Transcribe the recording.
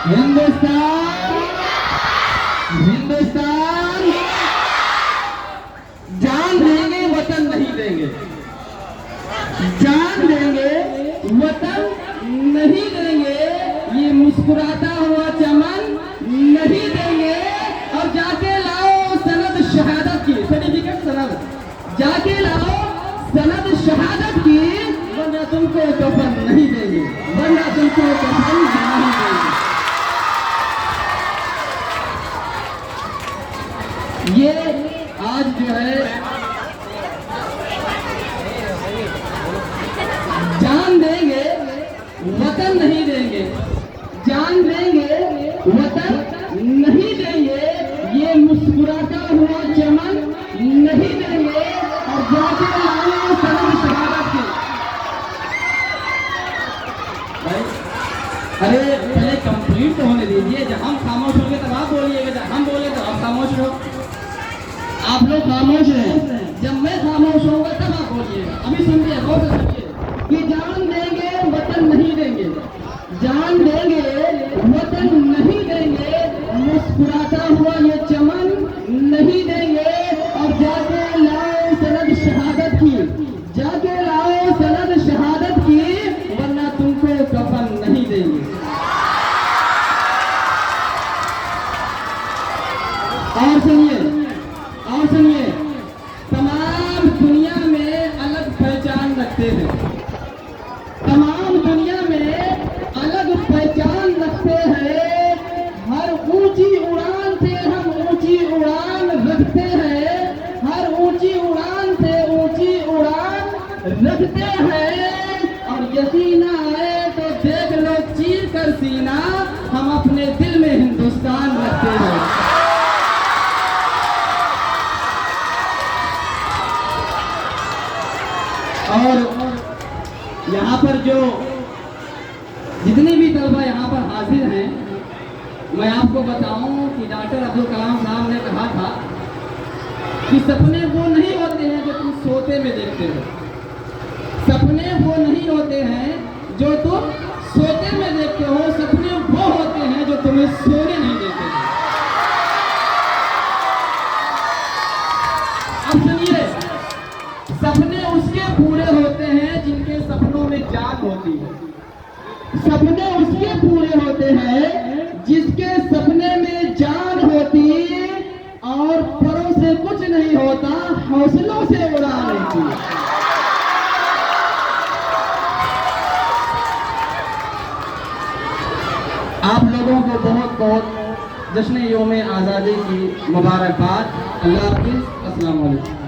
हिंदुस्तान, हिंदुस्तान, जान देंगे वतन नहीं देंगे, जान देंगे वतन नहीं देंगे, ये मुस्कुराता हुआ चमन नहीं देंगे। और जाके लाओ सनद शहादत की, सर्टिफिकेट सनद, जाके लाओ सनद शहादत की, वरना तुमको कफन नहीं देंगे, वरना तुमको कफन नहीं देंगे। ये आज जो है जान देंगे वतन नहीं देंगे, जान देंगे वतन नहीं देंगे, ये मुस्कुराता हुआ चमन नहीं देंगे। और जाके लाओ सनद शहादत की। अरे पहले कंप्लीट तो होने दीजिए, जब हम खामोश होंगे तब आप बोलिएगा, जब हम बोले तो आप खामोश रहो। आप लोग खामोश हैं, जब मैं खामोश होऊंगा तब आप बोलिएगा। अभी सुनिए, गौर से सुनिए कि जान देंगे वतन नहीं देंगे, जान देंगे वतन नहीं देंगे, मुस्कुराता हुआ ये चमन नहीं देंगे। और जाके लाओ सनद शहादत की, जाके लाओ सनद शहादत की, वरना तुमको कफन नहीं देंगे। और सुनिए, और सुनिए, तमाम दुनिया में अलग पहचान रखते हैं, तमाम दुनिया में अलग पहचान रखते हैं। हर ऊंची उड़ान से हम ऊंची उड़ान रखते हैं, हर ऊंची उड़ान से ऊंची उड़ान रखते हैं। और यकीन आए तो देख लो चीर कर सीना, हम अपने दिल में हिंदुस्तान रखते हैं। और यहाँ पर जो जितने भी तलबा यहाँ पर हाजिर हैं, मैं आपको बताऊं कि डॉक्टर अब्दुल कलाम साहब ने कहा था कि सपने वो नहीं होते हैं जो तुम सोते में देखते हो, सपने वो नहीं होते हैं जो तुम सोते में देखते हो, सपने वो होते हैं जो तुम्हें सोने नहीं देते हैं। अब सुनिए, सपने उसके पूरे होते हैं जिनके सपनों में जान होती है, सपने उसके पूरे होते हैं जिसके सपने में जान होती, और परों से कुछ नहीं होता, हौसलों से उड़ान होती। आप लोगों को बहुत बहुत जश्न यौम आज़ादी की मुबारकबाद। अल्लाह हाफ़िज़, अस्सलाम वालेकुम।